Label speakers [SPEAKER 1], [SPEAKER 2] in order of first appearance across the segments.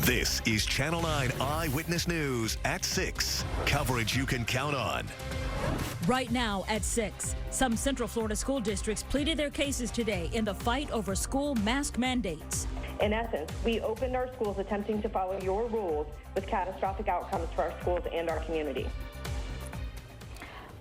[SPEAKER 1] This is Channel 9 Eyewitness News at 6. Coverage you can count on.
[SPEAKER 2] Right now at 6, some Central Florida school districts pleaded their cases today in the fight over school mask mandates.
[SPEAKER 3] In essence, we opened our schools attempting to follow your rules with catastrophic outcomes for our schools and our community.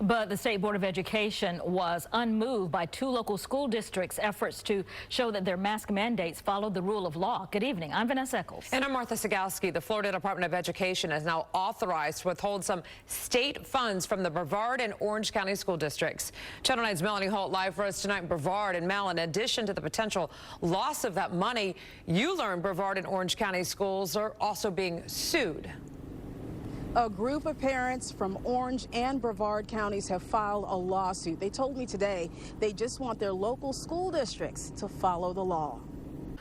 [SPEAKER 2] But the State Board of Education was unmoved by two local school districts' efforts to show that their mask mandates followed the rule of law. Good evening. I'm Vanessa Eccles.
[SPEAKER 4] And I'm Martha Sagowski. The Florida Department of Education has now authorized to withhold some state funds from the Brevard and Orange County school districts. Channel 9's Melanie Holt live for us tonight in Brevard. And Mel, in addition to the potential loss of that money, you learned Brevard and Orange County schools are also being sued.
[SPEAKER 5] A group of parents from Orange and Brevard counties have filed a lawsuit. They told me today they just want their local school districts to follow the law.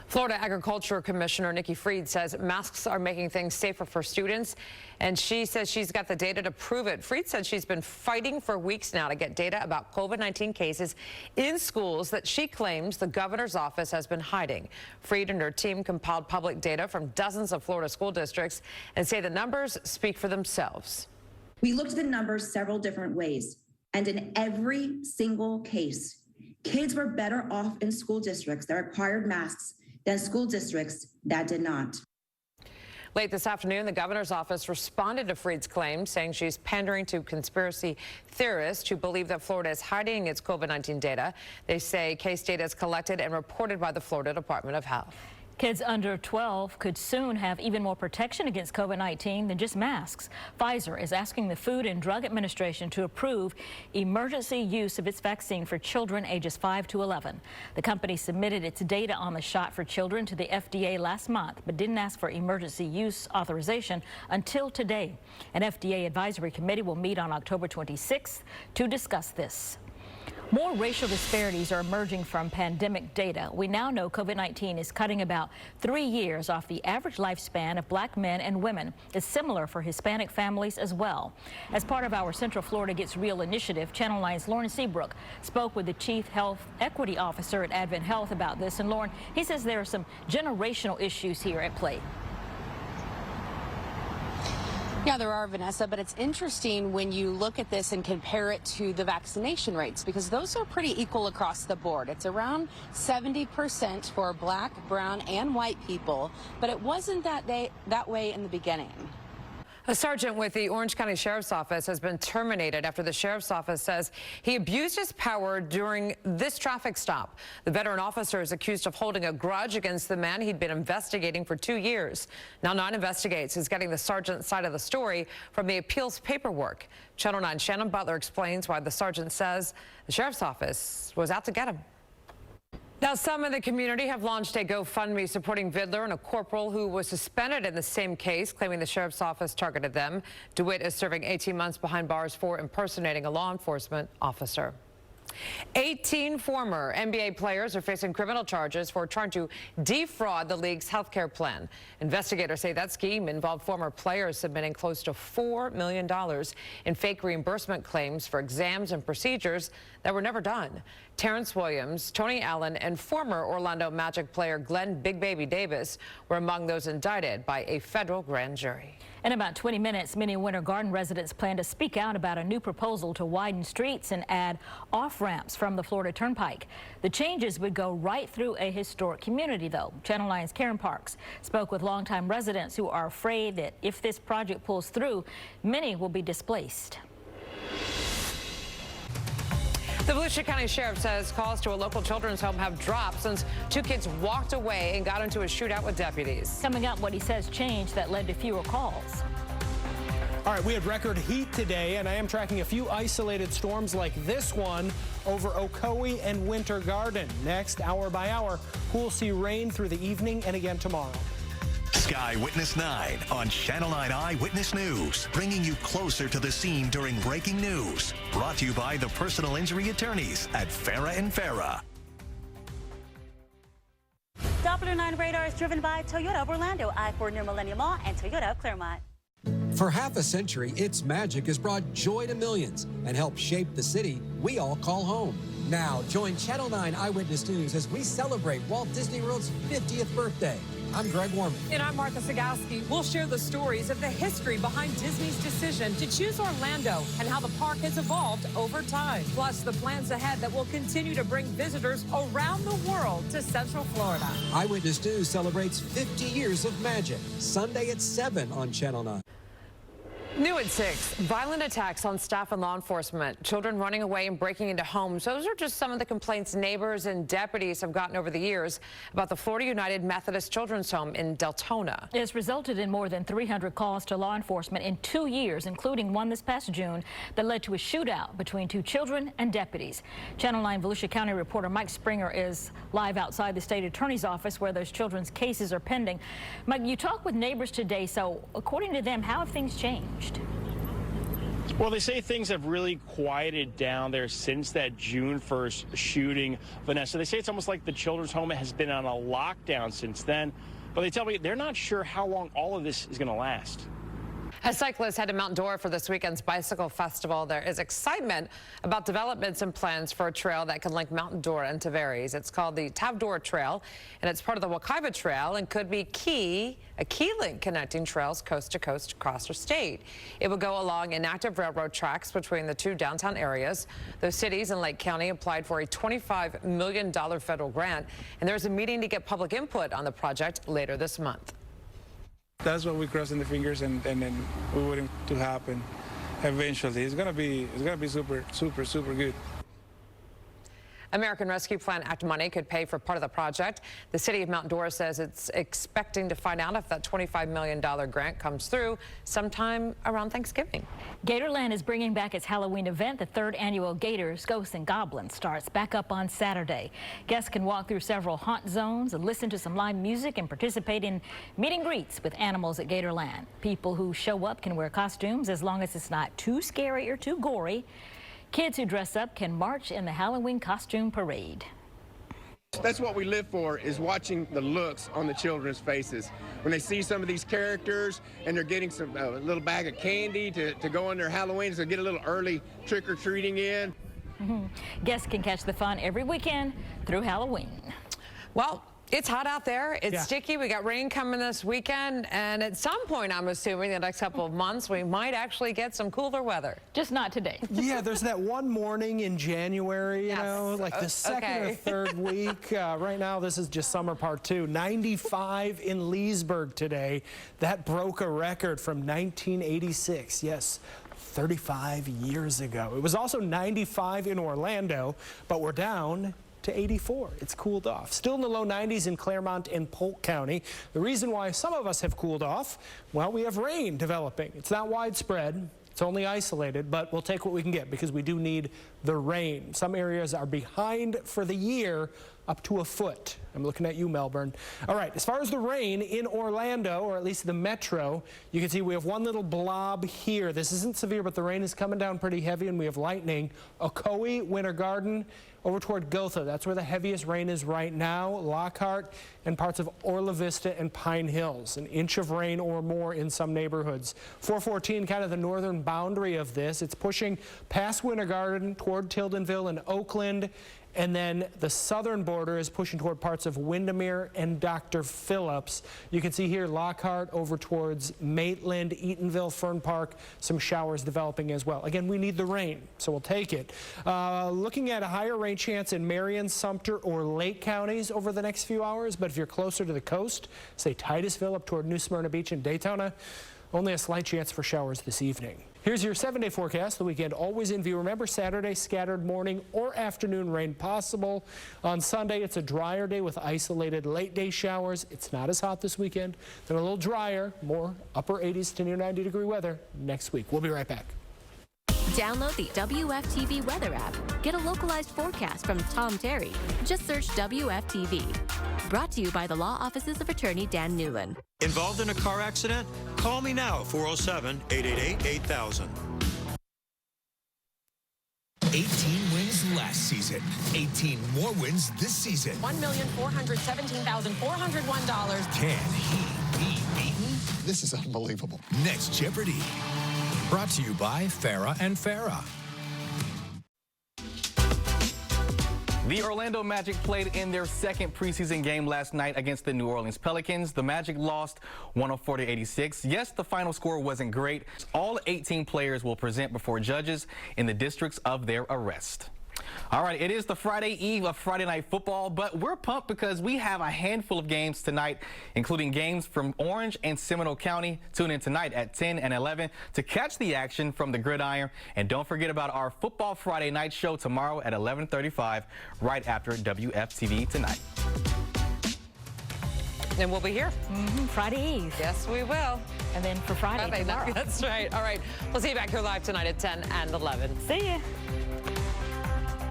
[SPEAKER 4] Florida Agriculture Commissioner Nikki Fried says masks are making things safer for students, and she says she's got the data to prove it. Fried said she's been fighting for weeks now to get data about COVID-19 cases in schools that she claims the governor's office has been hiding. Fried and her team compiled public data from dozens of Florida school districts and say the numbers speak for themselves.
[SPEAKER 6] We looked at the numbers several different ways, and in every single case, kids were better off in school districts that required masks than school districts that did not.
[SPEAKER 4] Late this afternoon, the governor's office responded to Fried's claim, saying she's pandering to conspiracy theorists who believe that Florida is hiding its COVID-19 data. They say case data is collected and reported by the Florida Department of Health.
[SPEAKER 2] Kids under 12 could soon have even more protection against COVID-19 than just masks. Pfizer is asking the Food and Drug Administration to approve emergency use of its vaccine for children ages 5 to 11. The company submitted its data on the shot for children to the FDA last month, but didn't ask for emergency use authorization until today. An FDA advisory committee will meet on October 26th to discuss this. More racial disparities are emerging from pandemic data. We now know COVID-19 is cutting about 3 years off the average lifespan of black men and women. It's similar for Hispanic families as well. As part of our Central Florida Gets Real initiative, Channel 9's Lauren Seabrook spoke with the Chief Health Equity Officer at Advent Health about this. And Lauren, he says there are some generational issues here at play.
[SPEAKER 7] Yeah, there are, Vanessa, but it's interesting when you look at this and compare it to the vaccination rates, because those are pretty equal across the board. It's around 70% for black, brown, and white people, but it wasn't that way in the beginning.
[SPEAKER 4] A sergeant with the Orange County Sheriff's Office has been terminated after the Sheriff's Office says he abused his power during this traffic stop. The veteran officer is accused of holding a grudge against the man he'd been investigating for 2 years. Now 9 Investigates is getting the sergeant's side of the story from the appeals paperwork. Channel 9's Shannon Butler explains why the sergeant says the Sheriff's Office was out to get him. Now, some in the community have launched a GoFundMe supporting Vidler and a corporal who was suspended in the same case, claiming the sheriff's office targeted them. DeWitt is serving 18 months behind bars for impersonating a law enforcement officer. 18 former NBA players are facing criminal charges for trying to defraud the league's health care plan. Investigators say that scheme involved former players submitting close to $4 million in fake reimbursement claims for exams and procedures that were never done. Terrence Williams, Tony Allen, and former Orlando Magic player Glenn Big Baby Davis were among those indicted by a federal grand jury.
[SPEAKER 2] In about 20 minutes, many Winter Garden residents plan to speak out about a new proposal to widen streets and add off-ramps from the Florida Turnpike. The changes would go right through a historic community, though. Channel 9's Karen Parks spoke with longtime residents who are afraid that if this project pulls through, many will be displaced.
[SPEAKER 4] The Volusia County Sheriff says calls to a local children's home have dropped since 2 kids walked away and got into a shootout with deputies.
[SPEAKER 2] Coming up, what he says changed that led to fewer calls.
[SPEAKER 8] All right, we had record heat today, and I am tracking a few isolated storms like this one over Ocoee and Winter Garden. Next, hour by hour, we'll see rain through the evening and again tomorrow.
[SPEAKER 1] Sky Witness 9 on Channel 9 Eyewitness News, bringing you closer to the scene during breaking news. Brought to you by the personal injury attorneys at Farah & Farah.
[SPEAKER 9] Doppler 9 radar is driven by Toyota of Orlando, I-4 New Millennium Mall, and Toyota of Claremont.
[SPEAKER 10] For half a century, its magic has brought joy to millions and helped shape the city we all call home. Now, join Channel 9 Eyewitness News as we celebrate Walt Disney World's 50th birthday. I'm Greg Warman.
[SPEAKER 4] And I'm Martha Sagowski. We'll share the stories of the history behind Disney's decision to choose Orlando and how the park has evolved over time. Plus, the plans ahead that will continue to bring visitors around the world to Central Florida.
[SPEAKER 10] Eyewitness News celebrates 50 years of magic. Sunday at 7 on Channel 9.
[SPEAKER 4] New at 6, violent attacks on staff and law enforcement, children running away and breaking into homes. Those are just some of the complaints neighbors and deputies have gotten over the years about the Florida United Methodist Children's Home in Deltona.
[SPEAKER 2] It's resulted in more than 300 calls to law enforcement in 2 years, including one this past June that led to a shootout between 2 children and deputies. Channel 9 Volusia County reporter Mike Springer is live outside the state attorney's office where those children's cases are pending. Mike, you talked with neighbors today, so according to them, how have things changed?
[SPEAKER 11] Well, they say things have really quieted down there since that June 1st shooting, Vanessa. They say it's almost like the children's home has been on a lockdown since then, but they tell me they're not sure how long all of this is going to last.
[SPEAKER 4] As cyclists head to Mount Dora for this weekend's bicycle festival, there is excitement about developments and plans for a trail that can link Mount Dora and Tavares. It's called the Tavdora Trail, and it's part of the Wakaiba Trail and could be a key link connecting trails coast to coast across our state. It will go along inactive railroad tracks between the 2 downtown areas. Those cities in Lake County applied for a $25 million federal grant, and there's a meeting to get public input on the project later this month.
[SPEAKER 12] That's what we're crossing the fingers and then we want it to happen eventually. It's gonna be super good.
[SPEAKER 4] American Rescue Plan Act money could pay for part of the project. The city of Mount Dora says it's expecting to find out if that $25 million grant comes through sometime around Thanksgiving.
[SPEAKER 2] Gatorland is bringing back its Halloween event. The 3rd annual Gators, Ghosts, and Goblins starts back up on Saturday. Guests can walk through several haunt zones and listen to some live music and participate in meet and greets with animals at Gatorland. People who show up can wear costumes as long as it's not too scary or too gory. Kids who dress up can march in the Halloween costume parade.
[SPEAKER 13] That's what we live for, is watching the looks on the children's faces. When they see some of these characters and they're getting some a little bag of candy to go on their Halloween, so get a little early trick-or-treating in.
[SPEAKER 2] Guests can catch the fun every weekend through Halloween.
[SPEAKER 4] Well, it's hot out there. It's sticky. We got rain coming this weekend. And at some point, I'm assuming the next couple of months, we might actually get some cooler weather.
[SPEAKER 2] Just not today.
[SPEAKER 8] Yeah, there's that one morning in January, you know, like the second or third week. Right now, this is just summer part 2. 95 in Leesburg today. That broke a record from 1986. Yes. 35 years ago. It was also 95 in Orlando, but we're down to 84. It's cooled off. Still in the low 90s in Claremont and Polk County. The reason why some of us have cooled off, well, we have rain developing. It's not widespread. It's only isolated, but we'll take what we can get because we do need the rain. Some areas are behind for the year up to a foot. I'm looking at you, Melbourne. All right, as far as the rain in Orlando, or at least the metro, you can see we have one little blob here. This isn't severe, but the rain is coming down pretty heavy, and we have lightning. Ocoee, Winter Garden, over toward Gotha. That's where the heaviest rain is right now. Lockhart and parts of Orla Vista and Pine Hills. An inch of rain or more in some neighborhoods. 414, kind of the northern boundary of this. It's pushing past Winter Garden toward Tildenville and Oakland. And then the southern border is pushing toward parts of Windermere and Dr. Phillips. You can see here Lockhart over towards Maitland, Eatonville, Fern Park, some showers developing as well. Again, we need the rain, so we'll take it. Looking at a higher rain chance in Marion, Sumter, or Lake counties over the next few hours, but if you're closer to the coast, say Titusville up toward New Smyrna Beach and Daytona, only a slight chance for showers this evening. Here's your 7-day forecast. The weekend always in view. Remember, Saturday, scattered morning or afternoon rain possible. On Sunday, it's a drier day with isolated late-day showers. It's not as hot this weekend. Then a little drier, more upper 80s to near 90-degree weather next week. We'll be right back.
[SPEAKER 14] Download the WFTV weather app. Get a localized forecast from Tom Terry. Just search WFTV. Brought to you by the Law Offices of Attorney Dan Newland.
[SPEAKER 15] Involved in a car accident? Call me now at 407-888-8000.
[SPEAKER 16] 18 wins last season. 18 more wins this season.
[SPEAKER 4] $1,417,401.
[SPEAKER 16] Can he be beaten? This is unbelievable. Next Jeopardy! Brought to you by Farah and Farah.
[SPEAKER 17] The Orlando Magic played in their second preseason game last night against the New Orleans Pelicans. The Magic lost 104-86. Yes, the final score wasn't great. All 18 players will present before judges in the districts of their arrest. All right, it is the Friday eve of Friday Night Football, but we're pumped because we have a handful of games tonight, including games from Orange and Seminole County. Tune in tonight at 10 and 11 to catch the action from the gridiron. And don't forget about our Football Friday Night show tomorrow at 11:35, right after WFTV Tonight.
[SPEAKER 4] And we'll be here.
[SPEAKER 2] Friday Eve.
[SPEAKER 4] Yes, we will.
[SPEAKER 2] And then for Friday tomorrow.
[SPEAKER 4] That's right. All right. We'll see you back here live tonight at 10 and 11.
[SPEAKER 2] See ya.